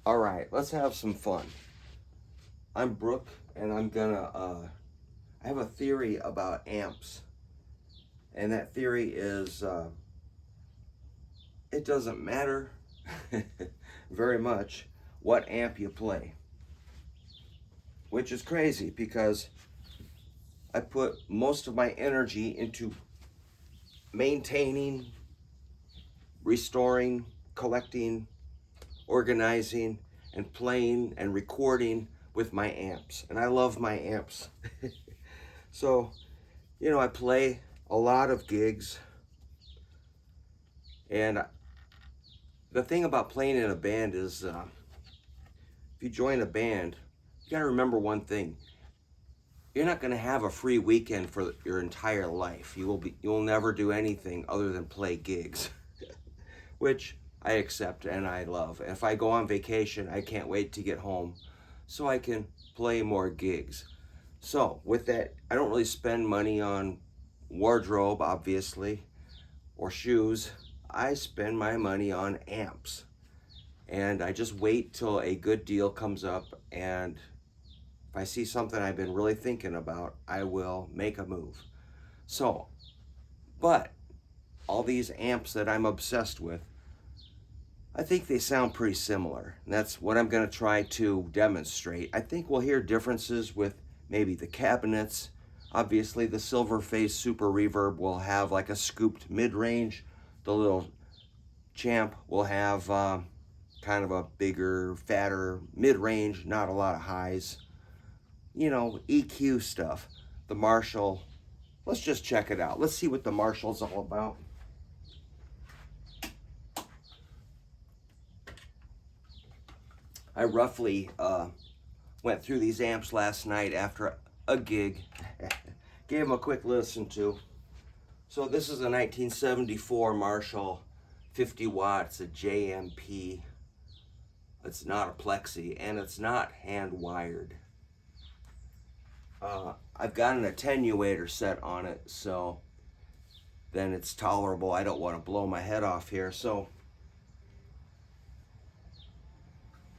All right, let's have some fun. I'm Brook, and I'm gonna, I have a theory about amps. And that theory is, it doesn't matter very much what amp you play. Which is crazy because I put most of my energy into maintaining, restoring, collecting, organizing, and playing and recording with my amps. And I love my amps. So, you know, I play a lot of gigs. And the thing about playing in a band is if you join a band, you got to remember one thing. You're not going to have a free weekend for your entire life. You'll never do anything other than play gigs, which I accept and I love. If I go on vacation, I can't wait to get home so I can play more gigs. So with that, I don't really spend money on wardrobe, obviously, or shoes. I spend my money on amps. And I just wait till a good deal comes up, and if I see something I've been really thinking about, I will make a move. So, but all these amps that I'm obsessed with, I think they sound pretty similar. And that's what I'm going to try to demonstrate. I think we'll hear differences with maybe the cabinets. Obviously, the Silverface Super Reverb will have like a scooped mid-range. The little Champ will have kind of a bigger, fatter mid-range, not a lot of highs. You know, EQ stuff. The Marshall, let's just check it out. Let's see what the Marshall's all about. I roughly went through these amps last night after a gig. Gave them a quick listen to. So this is a 1974 Marshall 50 watts, a JMP. It's not a plexi, and it's not hand wired. I've got an attenuator set on it, so then it's tolerable. I don't want to blow my head off here. So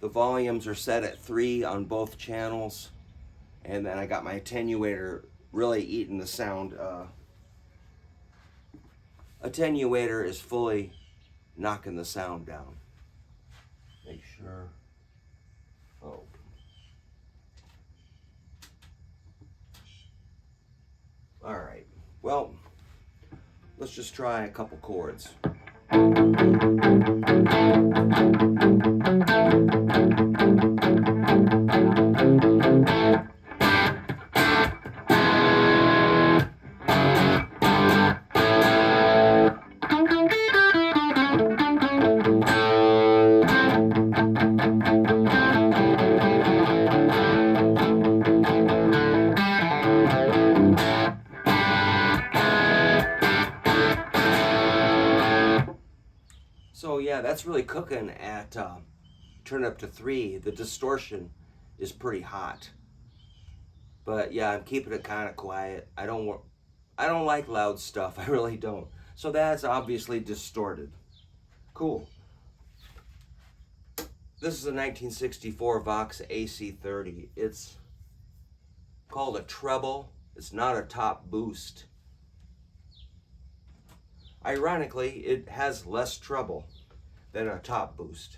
the volumes are set at 3 on both channels, and then I got my attenuator really eating the sound. Attenuator is fully knocking the sound down. Make sure. Oh. All right. Well, let's just try a couple chords. So yeah, that's really cooking at turn up to 3. The distortion is pretty hot. But yeah, I'm keeping it kind of quiet. I don't like loud stuff. I really don't. So that's obviously distorted. Cool. This is a 1964 Vox AC30. It's called a treble. It's not a top boost. Ironically, it has less treble than a top boost.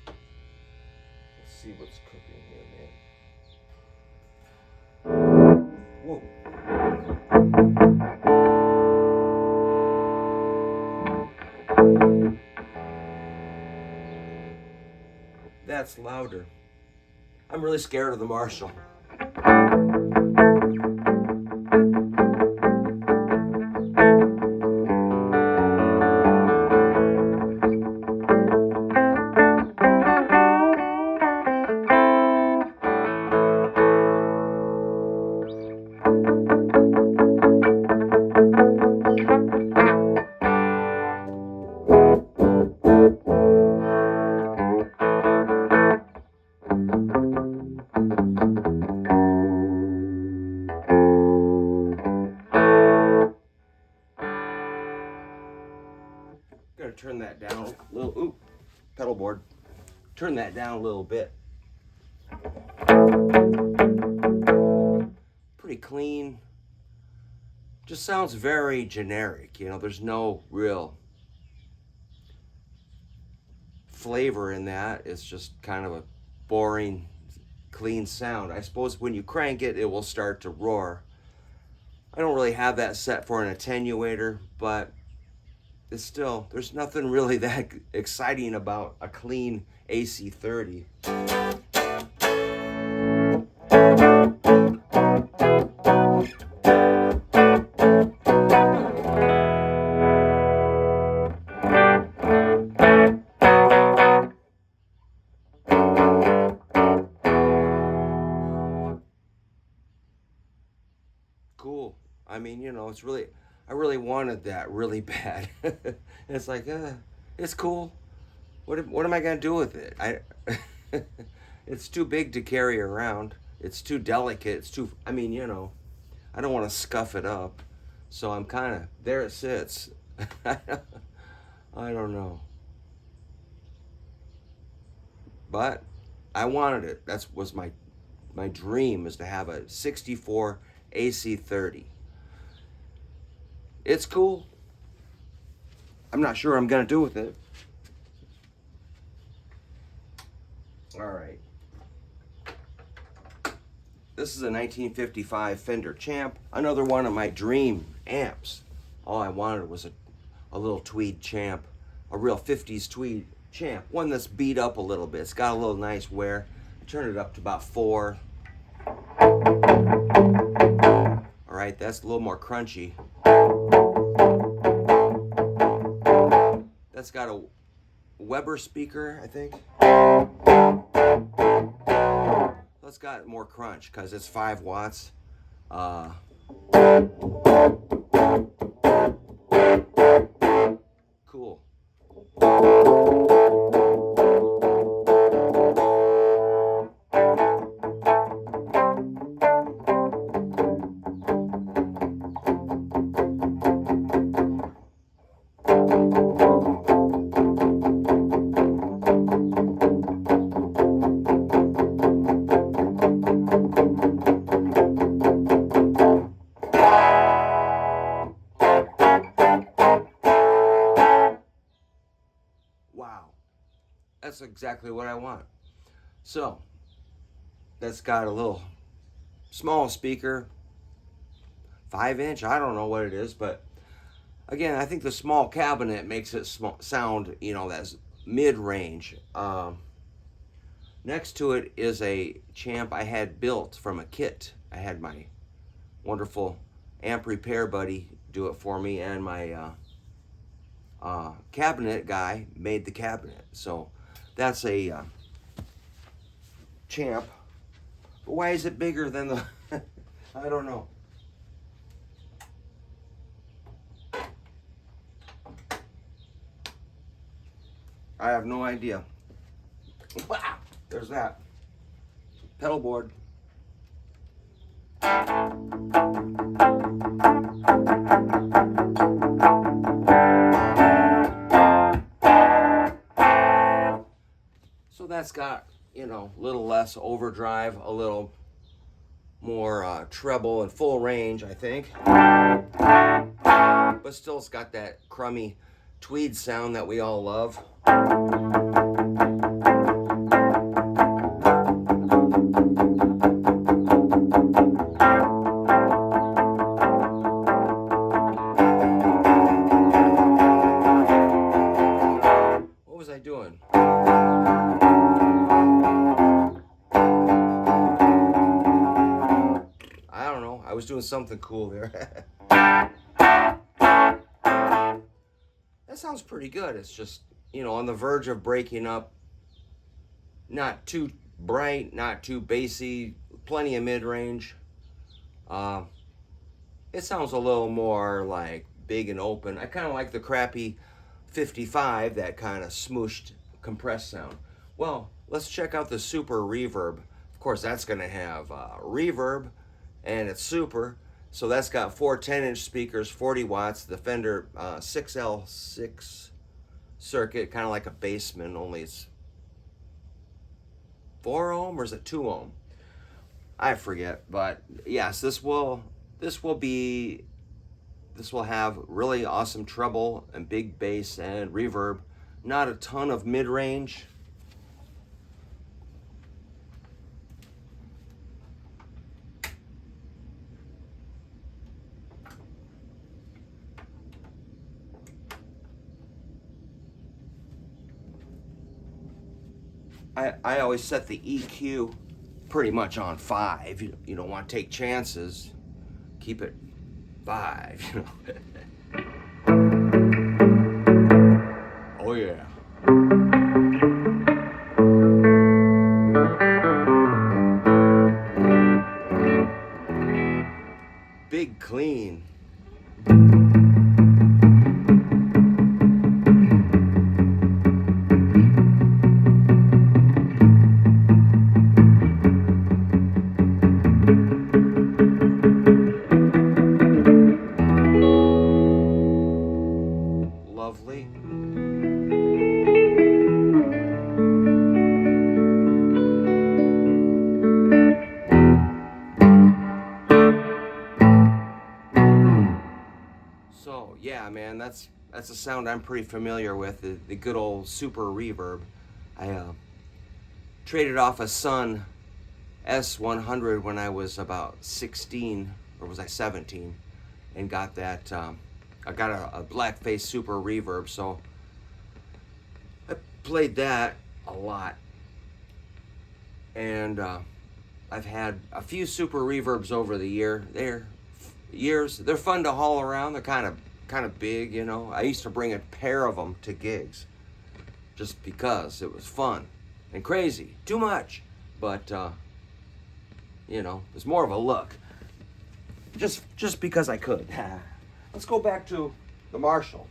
Let's see what's cooking here, man. Whoa. That's louder. I'm really scared of the Marshall. turn that down a little. Ooh, pedal board. Turn that down a little bit. Pretty clean. Just sounds very generic, you know, there's no real flavor in that. It's just kind of a boring, clean sound. I suppose when you crank it, it will start to roar. I don't really have that set for an attenuator, but it's still, there's nothing really that exciting about a clean AC30. Cool. I mean, you know, it's really, I really wanted that really bad. It's like, it's cool. What am I gonna do with it? It's too big to carry around. It's too delicate. It's too. I mean, you know, I don't want to scuff it up. So I'm kind of there. It sits. I don't know. But I wanted it. That was my dream, is to have a 64 AC30. It's cool. I'm not sure what I'm gonna do with it. All right. This is a 1955 Fender Champ. Another one of my dream amps. All I wanted was a little tweed champ, a real 50s tweed champ. One that's beat up a little bit. It's got a little nice wear. I turned it up to about 4. All right, that's a little more crunchy. That's got a Weber speaker, I think. That's got more crunch because it's 5 watts. Cool. Wow. That's exactly what I want. So, that's got a little small speaker, 5-inch. I don't know what it is, but again, I think the small cabinet makes it sound, you know, that's mid-range. Next to it is a champ I had built from a kit. I had my wonderful amp repair buddy do it for me, and my cabinet guy made the cabinet. So that's a champ. But why is it bigger than the... I don't know. I have no idea. Wow, there's that. Pedal board. So that's got, you know, a little less overdrive, a little more treble and full range, I think. But still, it's got that crummy tweed sound that we all love. What was I doing? I don't know. I was doing something cool there. That sounds pretty good. It's just, you know, on the verge of breaking up. Not too bright, not too bassy, plenty of mid-range. It sounds a little more like big and open. I kind of like the crappy 55, that kind of smooshed, compressed sound. Well, let's check out the super reverb. Of course, that's going to have reverb, and it's super. So that's got 4 10-inch speakers, 40 watts. The Fender 6L6 circuit, kind of like a basement, only it's 4 ohm or is it 2 ohm? I forget, but yes, this will have really awesome treble and big bass and reverb. Not a ton of mid-range. I always set the EQ pretty much on 5. You don't want to take chances. Keep it 5, you know. Oh yeah. Big clean. Lovely. So yeah, man, that's a sound I'm pretty familiar with. The good old super reverb. I traded off a Sun S100 when I was about 16, or was I 17, and got that. I got a blackface super reverb, so I played that a lot, and I've had a few super reverbs over the years. They're fun to haul around. They're kind of big, you know. I used to bring a pair of them to gigs, just because it was fun and crazy. Too much, but you know, it's more of a look. Just because I could. Let's go back to the Marshall.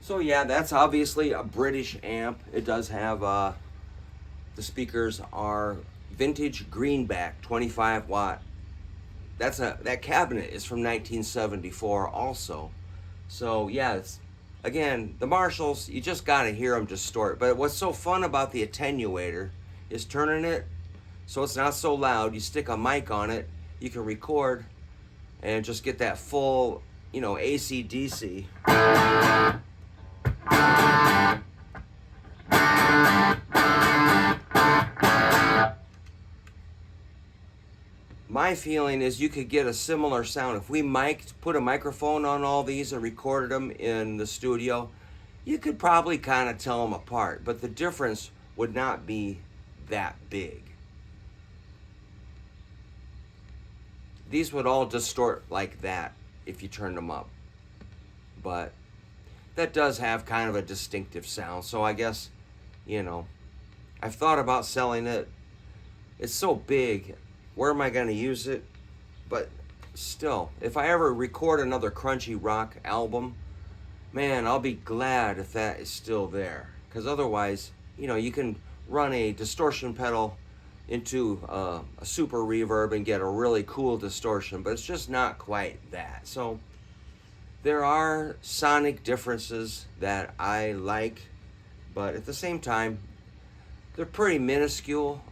So yeah, that's obviously a British amp. It does have the speakers are vintage greenback 25 watt. That cabinet is from 1974 also. So yeah, again, the Marshalls, you just gotta hear them distort. But what's so fun about the attenuator is turning it so it's not so loud. You stick a mic on it, you can record and just get that full, you know, AC/DC. My feeling is you could get a similar sound. If we put a microphone on all these and recorded them in the studio, you could probably kind of tell them apart, but the difference would not be that big. These would all distort like that if you turned them up, but that does have kind of a distinctive sound. So I guess, you know, I've thought about selling it. It's so big. Where am I going to use it? But still, if I ever record another crunchy rock album, man, I'll be glad if that is still there. Because otherwise, you know, you can run a distortion pedal into a super reverb and get a really cool distortion, but it's just not quite that. So there are sonic differences that I like, but at the same time, they're pretty minuscule.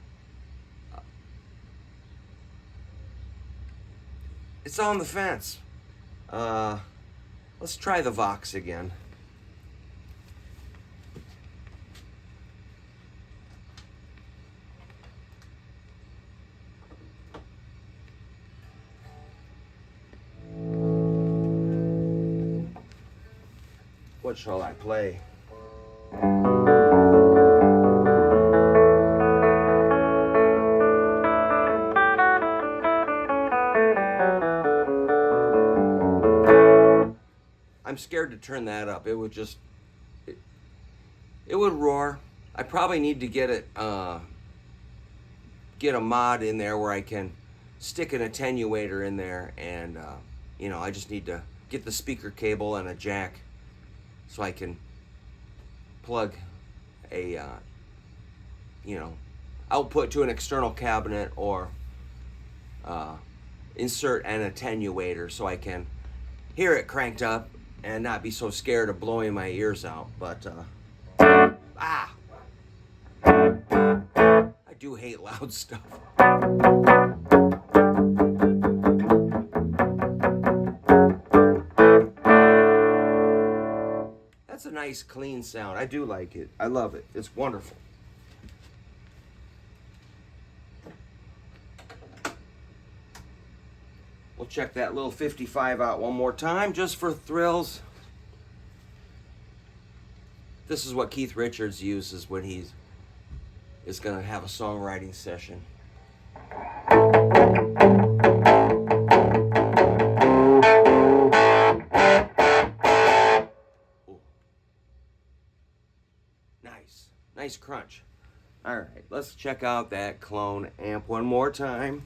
It's on the fence. Let's try the Vox again. What shall I play? I'm scared to turn that up. It would it would roar. I probably need to get a mod in there where I can stick an attenuator in there, and you know, I just need to get the speaker cable and a jack so I can plug a output to an external cabinet, or insert an attenuator so I can hear it cranked up and not be so scared of blowing my ears out. But I do hate loud stuff. That's a nice clean sound. I do like it. I love it. It's wonderful. We'll check that little 55 out one more time just for thrills. This is what Keith Richards uses when he is going to have a songwriting session. Ooh. Nice crunch. All right, let's check out that clone amp one more time.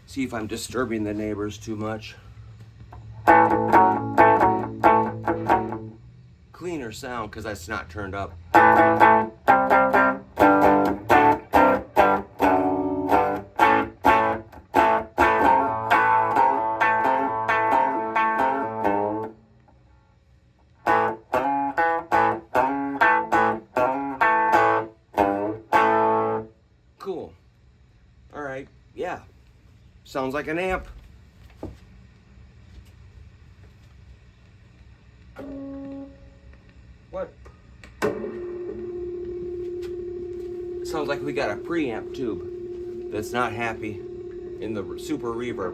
See if I'm disturbing the neighbors too much. Cleaner sound because it's not turned up. Cool. All right, yeah. Sounds like an amp. What? It sounds like we got a preamp tube that's not happy in the super reverb.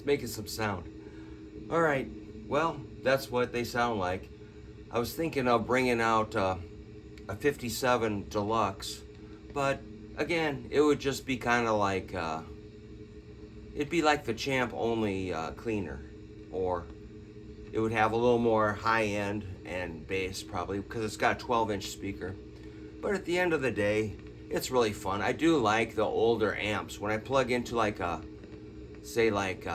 Making some sound. All right, well, that's what they sound like. I was thinking of bringing out a 57 Deluxe, but again, it would just be kind of like it'd be like the Champ, only cleaner, or it would have a little more high end and bass probably because it's got a 12-inch speaker. But at the end of the day, it's really fun. I do like the older amps. When I plug into like a, say like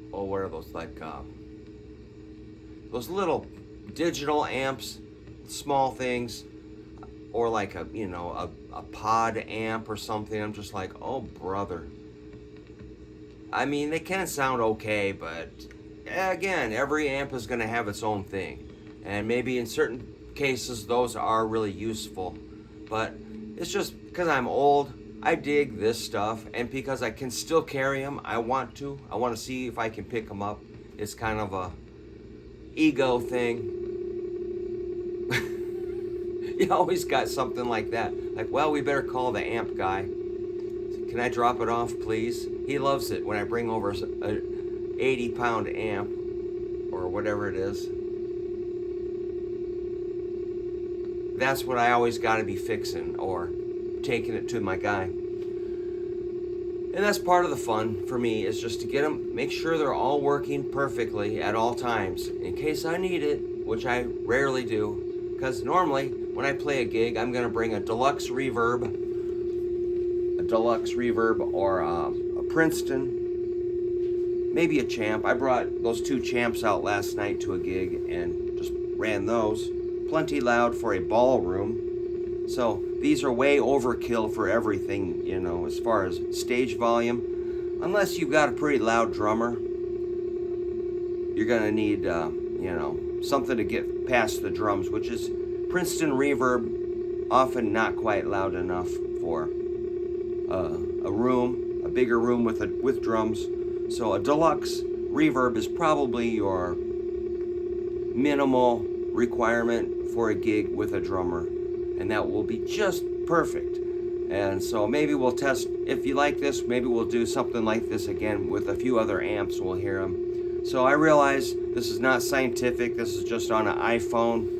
what are those, like those little digital amps, small things, or like a pod amp or something, I'm just like, oh brother. I mean, they can sound okay, but again, every amp is going to have its own thing, and maybe in certain cases those are really useful, but it's just because I'm old, I dig this stuff, and because I can still carry them, I want to see if I can pick them up. It's kind of a ego thing. You always got something like that. Like, well, we better call the amp guy. Can I drop it off, please? He loves it when I bring over a 80-pound amp, or whatever it is. That's what I always got to be fixing, or taking it to my guy. And that's part of the fun for me, is just to get them, make sure they're all working perfectly at all times in case I need it, which I rarely do, because normally when I play a gig, I'm going to bring a deluxe reverb, or a Princeton, maybe a Champ. I brought those 2 Champs out last night to a gig and just ran those. Plenty loud for a ballroom. So these are way overkill for everything, as far as stage volume. Unless you've got a pretty loud drummer, you're gonna need, something to get past the drums, which is Princeton reverb, often not quite loud enough for a bigger room with drums. So a deluxe reverb is probably your minimal requirement for a gig with a drummer, and that will be just perfect. And so maybe we'll test, if you like this, maybe we'll do something like this again with a few other amps. We'll hear them. So I realize this is not scientific. This is just on an iPhone.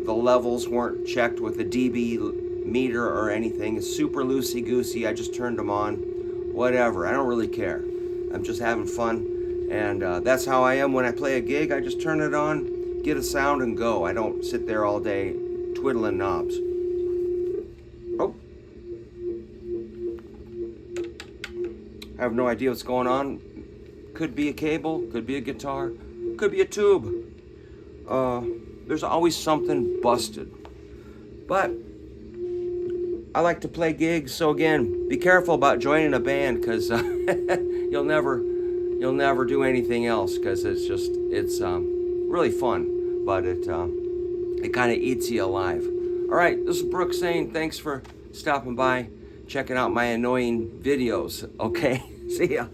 The levels weren't checked with a dB meter or anything. It's super loosey-goosey. I just turned them on. Whatever. I don't really care. I'm just having fun. And that's how I am when I play a gig. I just turn it on, get a sound, and go. I don't sit there all day twiddling knobs. Oh. I have no idea what's going on. Could be a cable, could be a guitar, could be a tube. There's always something busted. But I like to play gigs, so again, be careful about joining a band, because you'll never do anything else, because it's really fun, but it kind of eats you alive. All right, this is Brook saying thanks for stopping by, checking out my annoying videos. Okay, see ya.